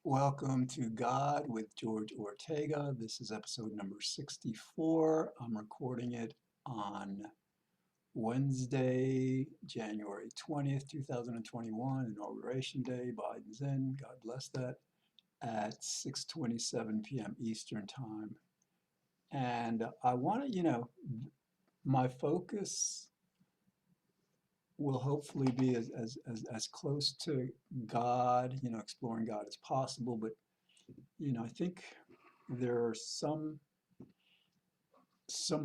Welcome to God with George Ortega. This is episode number 64. I'm recording it on Wednesday, January 20th, 2021, Inauguration Day. Biden's in, God bless that, at 6:27 p.m. Eastern Time. And I want to, my focus will hopefully be as close to God, exploring God as possible. But, I think there are some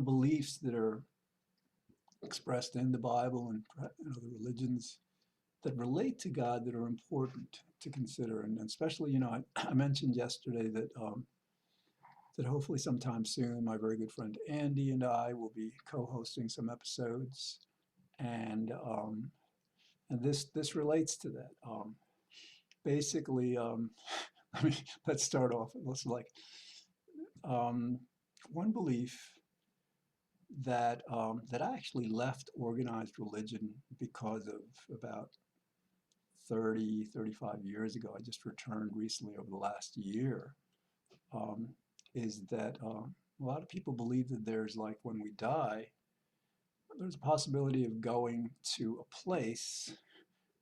beliefs that are expressed in the Bible and other religions that relate to God that are important to consider. And especially, I mentioned yesterday that hopefully sometime soon, my very good friend Andy and I will be co-hosting some episodes, and this relates to that. Basically, I mean, let's start off. Let's um, one belief that I actually left organized religion because of about 35 years ago. I just returned recently over the last year. Um, is that a lot of people believe that there's like when we die, there's a possibility of going to a place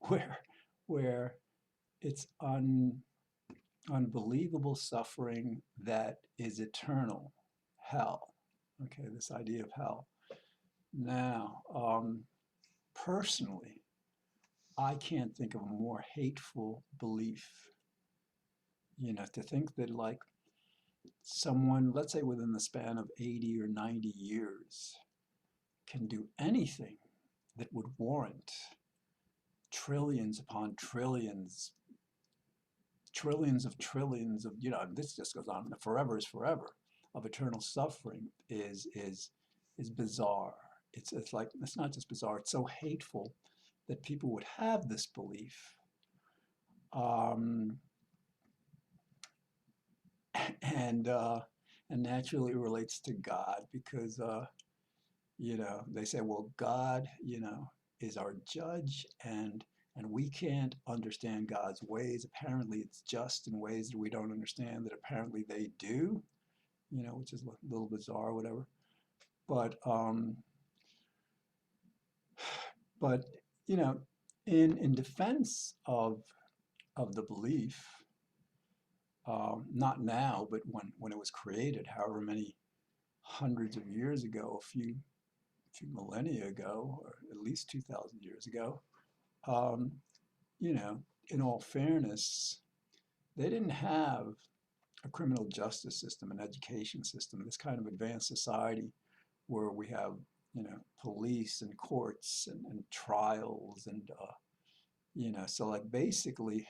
where where it's unbelievable suffering that is eternal, hell. Okay, this idea of hell. Now, personally, I can't think of a more hateful belief. To think that like someone, let's say within the span of 80 or 90 years, can do anything that would warrant trillions upon trillions, trillions of, this just goes on, forever is forever, of eternal suffering is bizarre. It's like, it's not just bizarre, it's so hateful that people would have this belief. Um, and and naturally it relates to God because they say, well, God, is our judge, and we can't understand God's ways. Apparently, it's just in ways that we don't understand that apparently they do, which is a little bizarre, whatever. But but you know, in defense of the belief, not now, but when it was created, however many hundreds of years ago, a few millennia ago, or at least 2,000 years ago, um, you know, in all fairness, they didn't have a criminal justice system, an education system, this kind of advanced society where we have, police and courts and trials and, so like basically,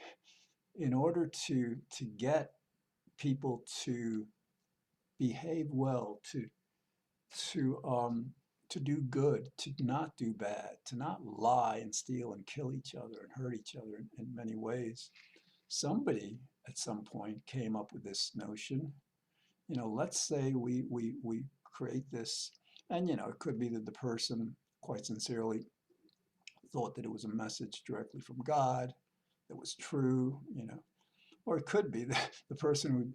in order to get people to behave well, to um, to do good, to not do bad, to not lie and steal and kill each other and hurt each other in many ways. Somebody at some point came up with this notion. Let's say we create this, and it could be that the person quite sincerely thought that it was a message directly from God that was true, or it could be that the person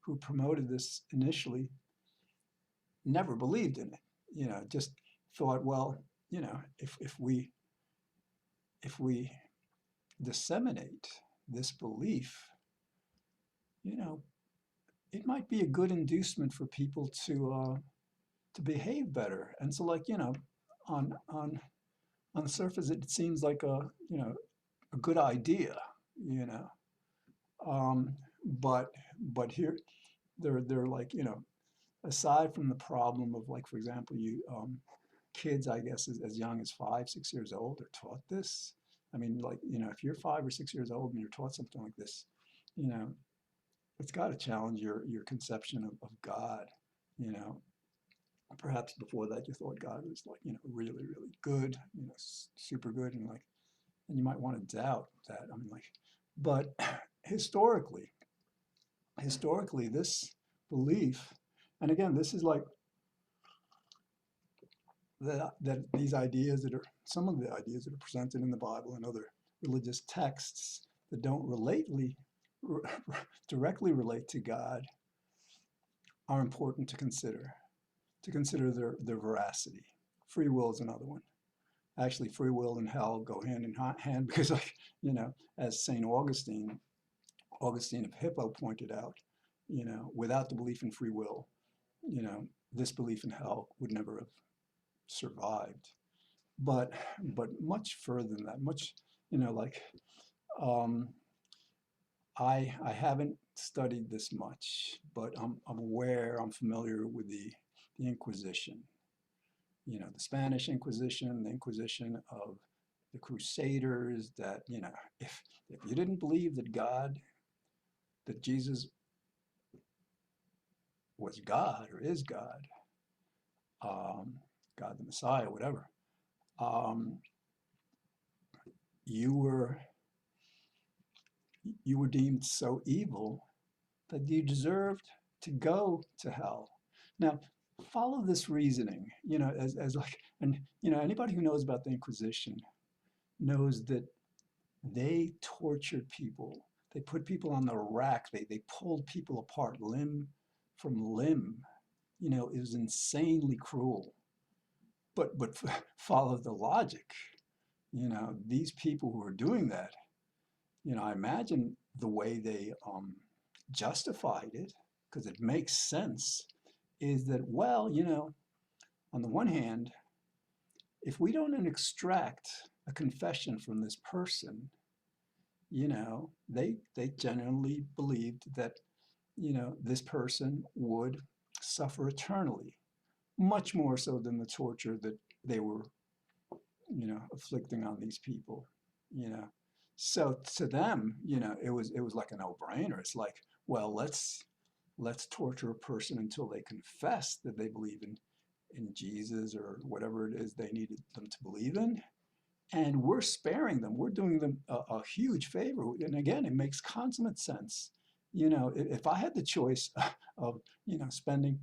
who promoted this initially never believed in it, just thought, well, if we disseminate this belief, you know, it might be a good inducement for people to behave better. And so, like, on on on the surface, it seems like a good idea, you know. But here they're like, aside from the problem of, like, for example, kids, I guess, as young as 5, 6 years old are taught this. I mean, like, if you're 5 or 6 years old and you're taught something like this, you know, it's got to challenge your conception of God. You know, Perhaps before that you thought God was, like, really, really good, super good, and you might want to doubt that. I mean, like, but historically, historically, this belief, and again, this is like that these ideas that are some of the ideas that are presented in the Bible and other religious texts that don't directly relate to God are important to consider their veracity. Free will is another one. Actually, free will and hell go hand in hand because, like, as St. Augustine of Hippo pointed out, without the belief in free will, this belief in hell would never have survived. But much further than that, much, like, um, I haven't studied this much, but I'm familiar with the Inquisition. The Spanish Inquisition, the Inquisition of the Crusaders. That if you didn't believe that Jesus was God or is God, um, God the Messiah, whatever, um, you were you were deemed so evil that you deserved to go to hell. Now, follow this reasoning, as like, and anybody who knows about the Inquisition knows that they tortured people. They put people on the rack. They pulled people apart limb from limb. It was insanely cruel. But follow the logic. These people who were doing that, I imagine the way they justified it, because it makes sense, is that, well, on the one hand, if we don't extract a confession from this person, they genuinely believed that, this person would suffer eternally, much more so than the torture that they were, afflicting on these people, you know. So to them, it was like a no-brainer. It's like, well, let's torture a person until they confess that they believe in Jesus or whatever it is they needed them to believe in, and we're sparing them. We're doing them a huge favor. And again, it makes consummate sense. If I had the choice of, spending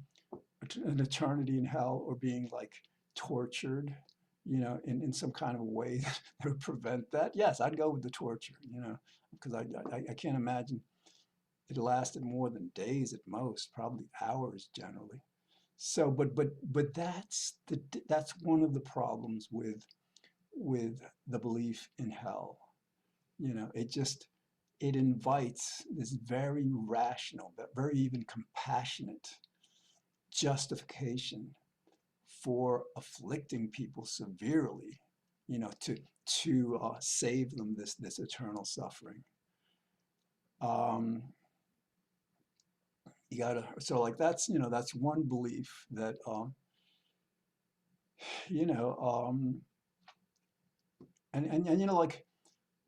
an eternity in hell or being like tortured, in some kind of a way that would prevent that, yes, I'd go with the torture, because I can't imagine it lasted more than days at most, probably hours generally. So, but that's one of the problems with the belief in hell. It invites this very rational, but very even compassionate justification for afflicting people severely, to save them this eternal suffering. Um, you gotta so like that's one belief that you know and like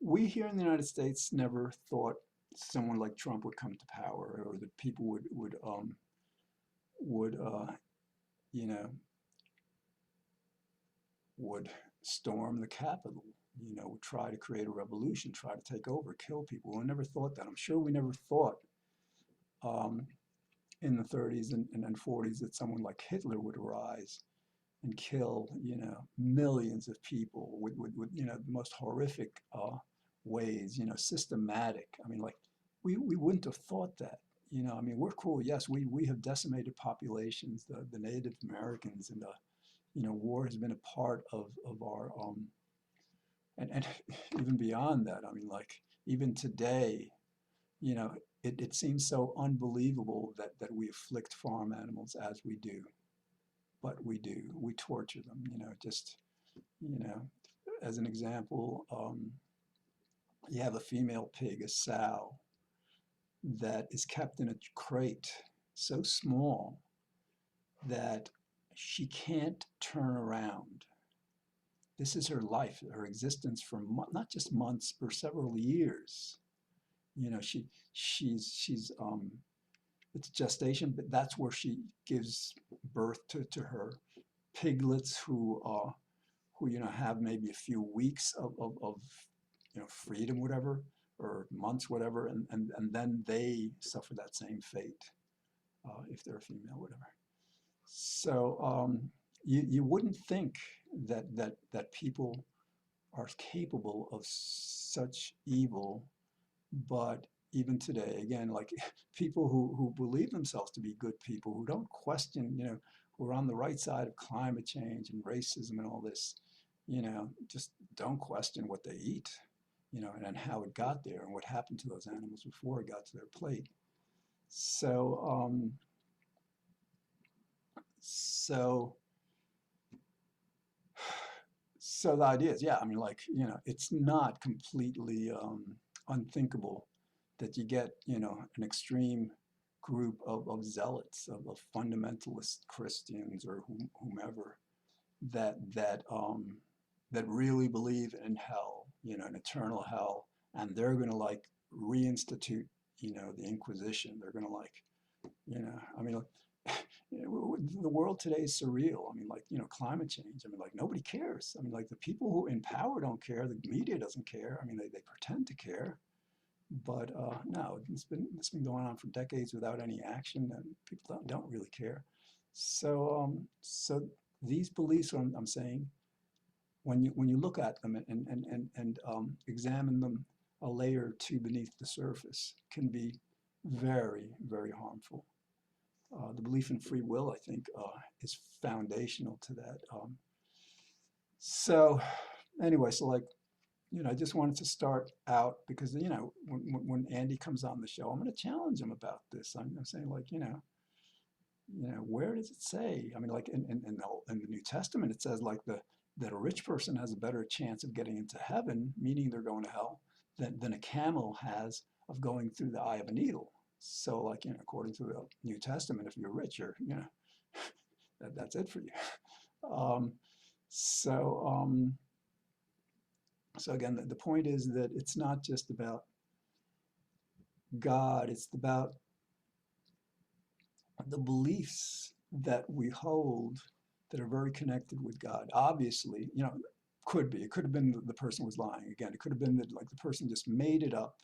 we here in the United States never thought someone like Trump would come to power, or that people would you know would storm the Capitol, would try to create a revolution, try to take over, kill people. We never thought that. I'm sure we never thought um, in the 30s and 40s that someone like Hitler would arise and kill, millions of people with the most horrific ways, systematic. I mean, like, we wouldn't have thought that. I mean, we're cool. Yes, we have decimated populations, the Native Americans, and war has been a part of our and even beyond that. I mean, like, even today, you know, it seems so unbelievable that we afflict farm animals as we do, but we do. We torture them, just, you know, as an example, you have a female pig, a sow, that is kept in a crate so small that she can't turn around. This is her life, her existence for not just months, but several years. She's it's gestation, but that's where she gives birth to her piglets who have maybe a few weeks of freedom, whatever, or months, whatever, and then they suffer that same fate if they're a female, whatever. So you wouldn't think that people are capable of such evil, but even today, again, like people who believe themselves to be good people, who don't question, who are on the right side of climate change and racism and all this, just don't question what they eat, and how it got there and what happened to those animals before it got to their plate. So, so, so the idea is, yeah, I mean, like, it's not completely unthinkable that you get, an extreme group of zealots, of fundamentalist Christians or whomever that really believe in hell, an eternal hell, and they're going to like reinstitute, the Inquisition. They're going to like, I mean, like, the world today is surreal. I mean, like, climate change. I mean, like, nobody cares. I mean, like, the people who in power don't care. The media doesn't care. I mean, they pretend to care, but no, it's been going on for decades without any action, and people don't really care. So these beliefs, I'm saying, when you look at them and examine them a layer or two beneath the surface, can be very, very harmful. The belief in free will, I think, is foundational to that. So anyway, so like, I just wanted to start out because, when Andy comes on the show, I'm going to challenge him about this. I'm saying, like, where does it say? I mean, like in the New Testament, it says like that a rich person has a better chance of getting into heaven, meaning they're going to hell, than a camel has of going through the eye of a needle. So, like, according to the New Testament, if you're rich, that's it for you. Um, so, so again, the point is that it's not just about God; it's about the beliefs that we hold that are very connected with God. Obviously, could be. It could have been the person was lying. Again, it could have been that like the person just made it up,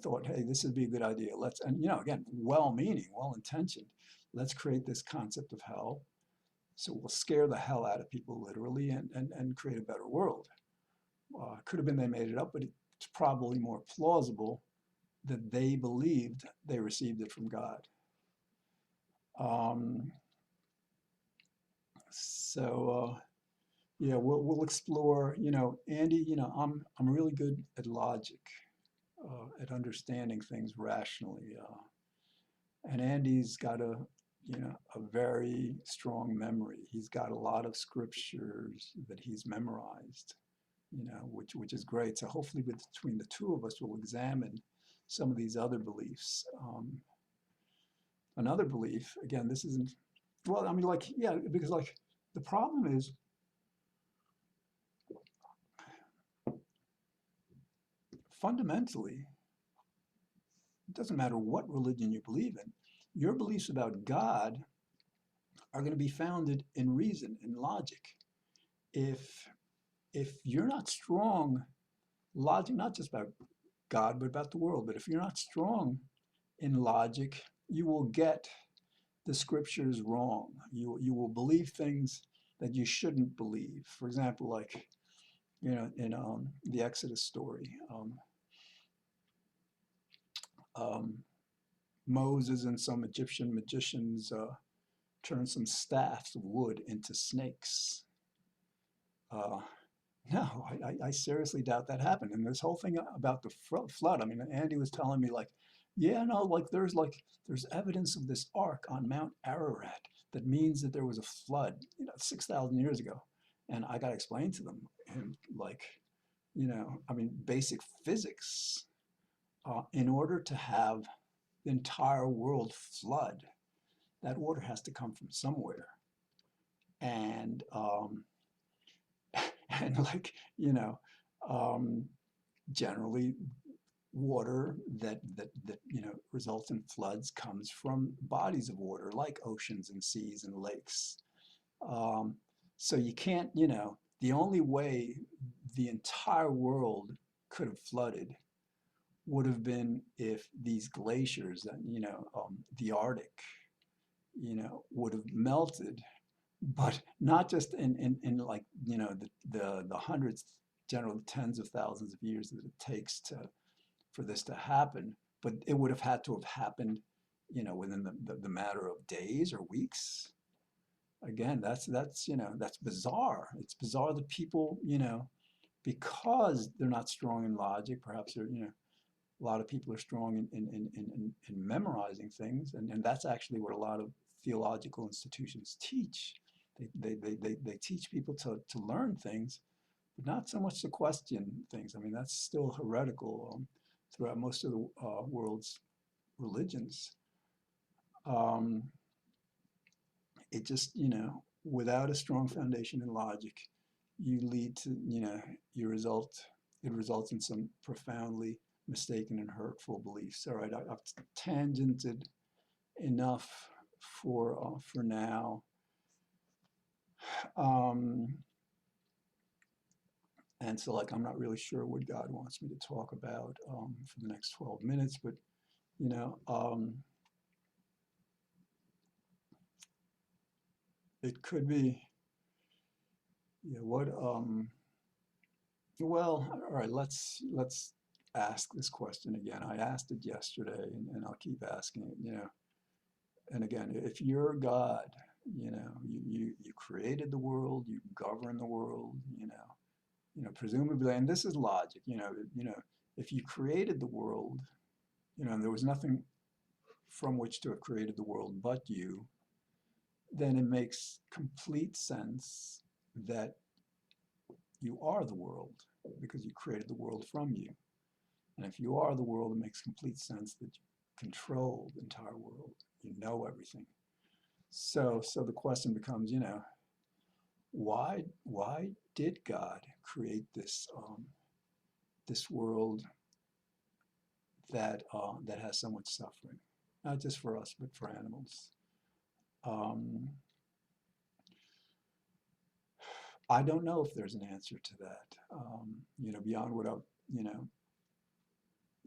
thought, hey, this would be a good idea. Let's, and again, well-meaning, well-intentioned. Let's create this concept of hell. So we'll scare the hell out of people literally and create a better world. Could have been they made it up, but it's probably more plausible that they believed they received it from God. Um, so yeah, we'll explore. Andy, I'm really good at logic, at understanding things rationally. And Andy's got a very strong memory. He's got a lot of scriptures that he's memorized, which is great. So hopefully, between the two of us, we'll examine some of these other beliefs. Another belief, again, this isn't, well, I mean, like, yeah, because like the problem is fundamentally, it doesn't matter what religion you believe in, your beliefs about God are going to be founded in reason, in logic. If you're not strong logic, not just about God, but about the world, but if you're not strong in logic, you will get the scriptures wrong. You will believe things that you shouldn't believe. For example, like, in the Exodus story, um, Moses and some Egyptian magicians turned some staffs of wood into snakes. Uh, no, I seriously doubt that happened. And this whole thing about the flood, I mean, Andy was telling me like, yeah, no, there's evidence of this ark on Mount Ararat that means that there was a flood, 6,000 years ago. And I got to explain to them, and like, I mean, basic physics. In order to have the entire world flood, that water has to come from somewhere. And and like, um, generally water that results in floods comes from bodies of water like oceans and seas and lakes. Um, so you can't, the only way the entire world could have flooded would have been if these glaciers, the Arctic, would have melted, but not just in like, the hundreds, generally tens of thousands of years that it takes for this to happen, but it would have had to have happened, within the matter of days or weeks. Again, that's that's bizarre. It's bizarre that people, because they're not strong in logic, perhaps they're, a lot of people are strong in memorizing things, and that's actually what a lot of theological institutions teach. They teach people to learn things, but not so much to question things. I mean, that's still heretical throughout most of the world's religions. Um, it just, without a strong foundation in logic, you lead to, it results in some profoundly mistaken and hurtful beliefs. All right, I've tangented enough for now. Um, and so, like, I'm not really sure what God wants me to talk about for the next 12 minutes, but you know, um, it could be, what well, all right, let's ask this question again. I asked it yesterday, and I'll keep asking it, and again, if you're God, you created the world, you govern the world, presumably, and this is logic, if you created the world, and there was nothing from which to have created the world but you, then it makes complete sense that you are the world because you created the world from you. And if you are the world, it makes complete sense that you control the entire world. You know everything. So the question becomes, why did God create this world that has so much suffering, not just for us but for animals? Um, I don't know if there's an answer to that. Beyond what I've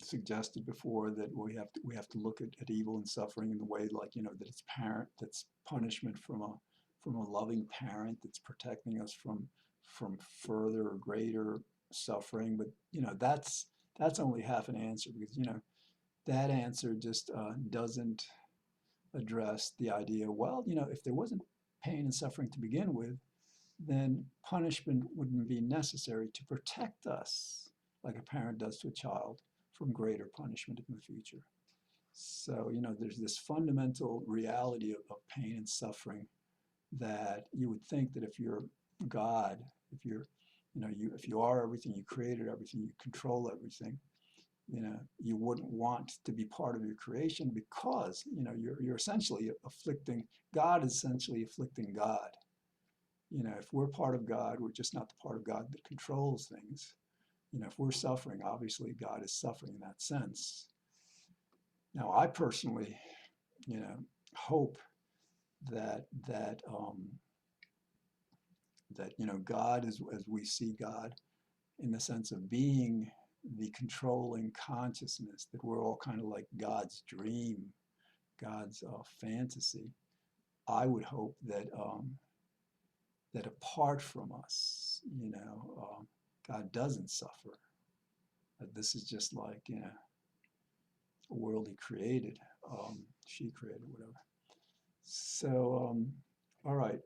suggested before, that we have to look at evil and suffering in the way, like, that it's parent that's punishment from a loving parent that's protecting us from further or greater suffering. But that's only half an answer, because that answer just doesn't address the idea, well, if there wasn't pain and suffering to begin with, then punishment wouldn't be necessary to protect us, like a parent does to a child, from greater punishment in the future. So, there's this fundamental reality of pain and suffering that you would think that if you're God, if you're, if you are everything, you created everything, you control everything, you wouldn't want to be part of your creation, because, you're essentially afflicting, God is essentially afflicting God. If we're part of God, we're just not the part of God that controls things. If we're suffering, obviously God is suffering in that sense. Now, I personally, hope that God, as we see God, in the sense of being the controlling consciousness, that we're all kind of like God's dream, God's fantasy. I would hope that apart from us, God doesn't suffer. That this is just like, a world he created, she created, whatever. So, all right.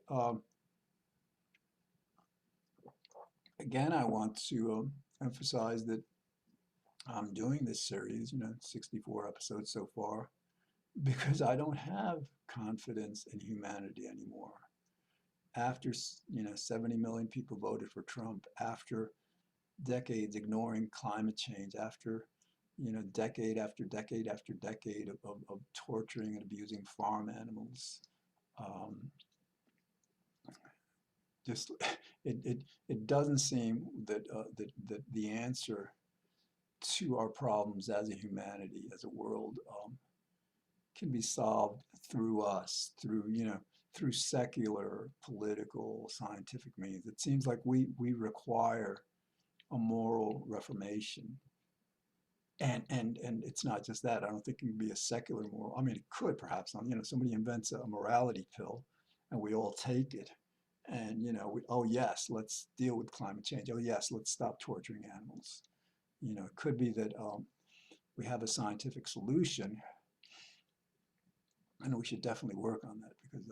Again, I want to emphasize that I'm doing this series, 64 episodes so far, because I don't have confidence in humanity anymore. After, 70 million people voted for Trump, after decades ignoring climate change, after, decade after decade after decade of torturing and abusing farm animals, just it doesn't seem that the answer to our problems as a humanity, as a world, can be solved through us, through secular, political, scientific means. It seems like we require a moral reformation. And it's not just that. I don't think it can be a secular moral. I mean, it could perhaps. Somebody invents a morality pill, and we all take it. And oh yes, let's deal with climate change. Oh yes, let's stop torturing animals. It could be that we have a scientific solution, and we should definitely work on that because,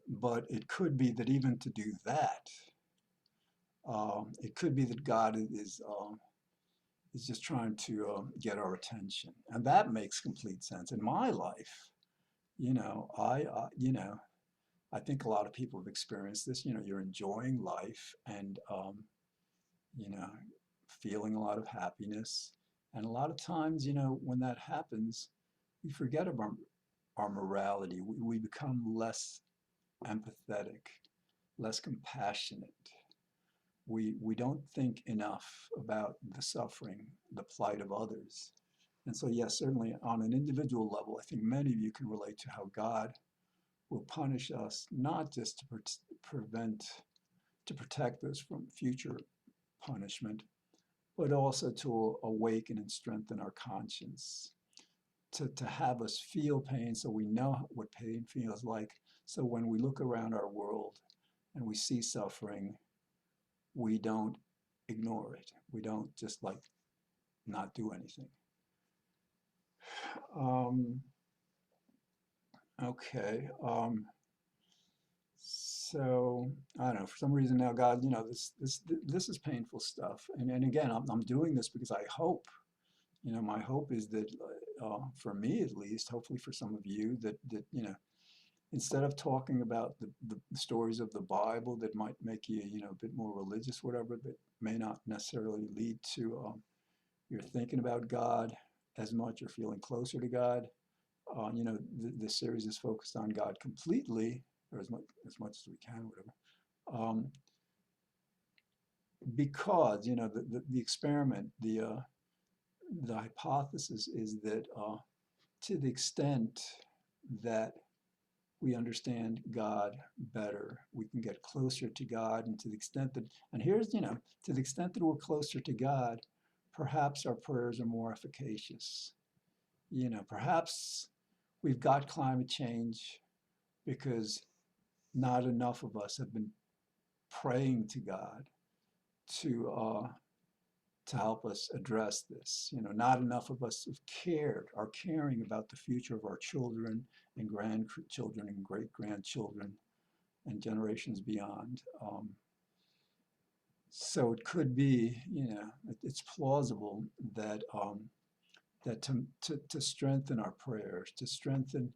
but it could be that even to do that, it could be that God is just trying to get our attention, and that makes complete sense in my life. I think a lot of people have experienced this. You're enjoying life and you know, feeling a lot of happiness, and a lot of times, when that happens, we forget about our morality. We become less empathetic, less compassionate. We don't think enough about the suffering, the plight of others. And so, yes, certainly on an individual level, I think many of you can relate to how God will punish us, not just to prevent, to protect us from future punishment, but also to awaken and strengthen our conscience, to have us feel pain so we know what pain feels like. So when we look around our world and we see suffering, we don't ignore it. We don't just like not do anything. Um, okay. So I don't know. For some reason now, God, this is painful stuff. And again, I'm doing this because I hope. My hope is that, for me at least, hopefully for some of you, that instead of talking about the stories of the Bible that might make you, a bit more religious, whatever, that may not necessarily lead to you're thinking about God as much or feeling closer to God. The series is focused on God completely, or as much as we can, whatever. Because the experiment, the hypothesis is that to the extent that we understand God better, we can get closer to God, and to the extent that, and here's, to the extent that we're closer to God, perhaps our prayers are more efficacious. Perhaps we've got climate change because not enough of us have been praying to God to to help us address this. Not enough of us are caring about the future of our children and grandchildren and great-grandchildren and generations beyond. So it could be, it's plausible that to strengthen our prayers, to strengthen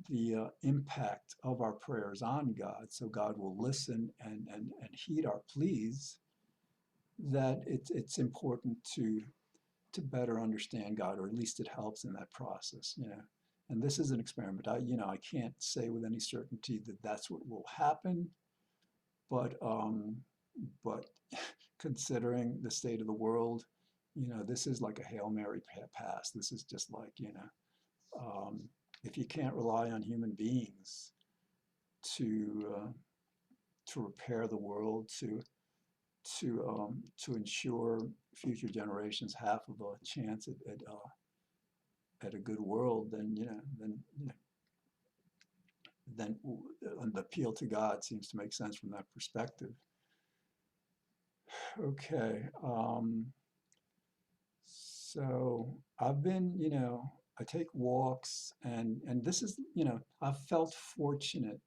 the impact of our prayers on God, so God will listen and heed our pleas, that it's important to better understand God, or at least it helps in that process. And this is an experiment. I can't say with any certainty that that's what will happen, but but considering the state of the world, this is like a Hail Mary pass. This is just like, if you can't rely on human beings to repair the world, to ensure future generations half of a chance at a good world, then the appeal to God seems to make sense from that perspective. Okay, so I've been, I take walks, and this is, I've felt fortunate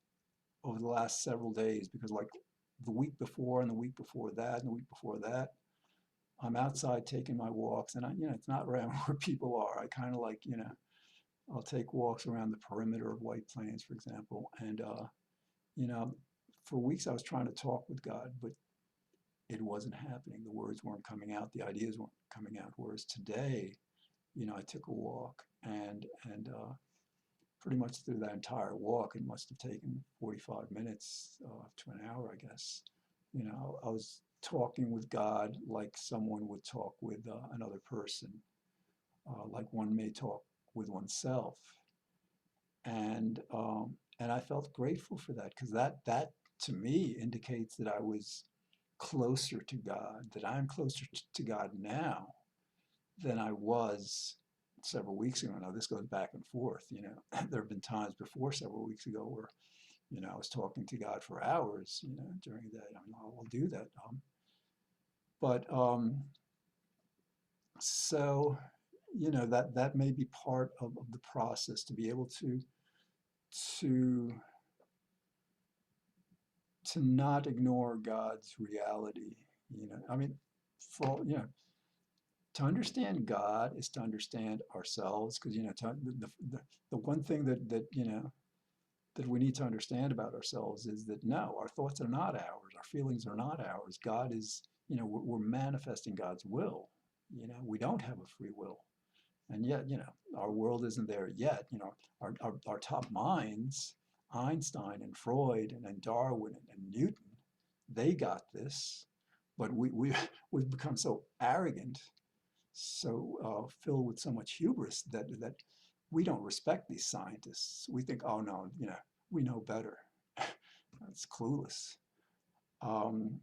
over the last several days, because like the week before and the week before that and the week before that, I'm outside taking my walks, and it's not around where people are. I kind of like, I'll take walks around the perimeter of White Plains, for example. And, you know, for weeks I was trying to talk with God, but it wasn't happening. The words weren't coming out. The ideas weren't coming out. Whereas today, I took a walk, and pretty much through that entire walk, it must have taken 45 minutes to an hour, I guess. I was talking with God like someone would talk with another person, like one may talk with oneself. And I felt grateful for that, because that to me indicates that I was closer to God, that I'm closer to God now than I was several weeks ago. Now this goes back and forth. There have been times before several weeks ago where I was talking to God for hours, during the day. I mean, I'll do that. But So, that may be part of the process to be able to to not ignore God's reality. I mean, for to understand God is to understand ourselves, because the one thing that we need to understand about ourselves is that no, our thoughts are not ours, our feelings are not ours. God is, we're manifesting God's will. We don't have a free will. And yet, our world isn't there yet. Our top minds, Einstein and Freud and Darwin and Newton, they got this, but we've become so arrogant, so filled with so much hubris that we don't respect these scientists. We think, oh no, we know better. That's clueless. Um,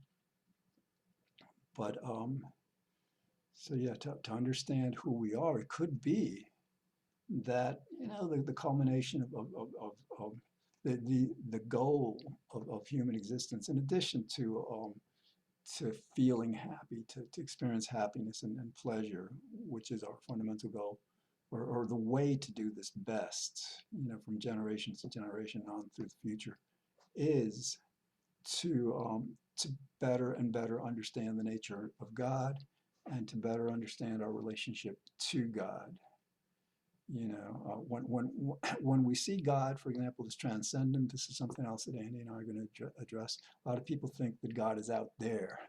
but so yeah, to understand who we are, it could be that the culmination of the goal of human existence, in addition to feeling happy, to experience happiness and pleasure, which is our fundamental goal, or the way to do this best, from generation to generation on through the future, is to better and better understand the nature of God and to better understand our relationship to God. When we see God, for example, as transcendent, this is something else that Andy and I are going to address. A lot of people think that God is out there.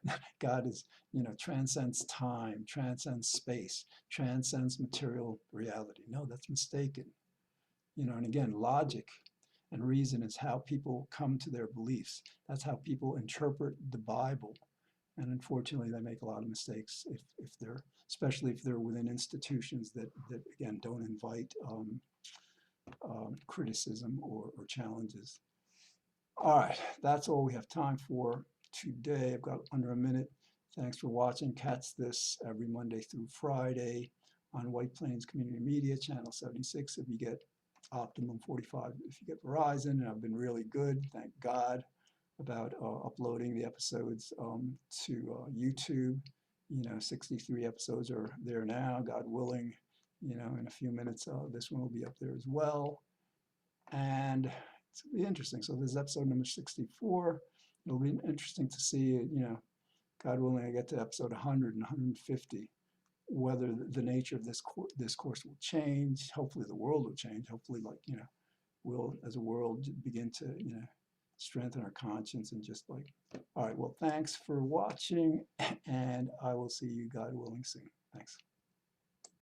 God is, transcends time, transcends space, transcends material reality. No, that's mistaken. And again, logic and reason is how people come to their beliefs. That's how people interpret the Bible. And unfortunately, they make a lot of mistakes if they're, especially if they're within institutions that again, don't invite criticism or challenges. All right, that's all we have time for today. I've got under a minute. Thanks for watching. Catch this every Monday through Friday on White Plains Community Media, Channel 76 if you get Optimum, 45 if you get Verizon. And I've been really good, thank God, about uploading the episodes to YouTube. 63 episodes are there now, God willing. In a few minutes, this one will be up there as well. And it's going to be interesting. So this is episode number 64. It'll be interesting to see, God willing, I get to episode 100 and 150, whether the nature of this course will change. Hopefully the world will change. Hopefully, we'll, as a world, begin to, strengthen our conscience and just all right, well, thanks for watching, and I will see you, God willing, soon. Thanks.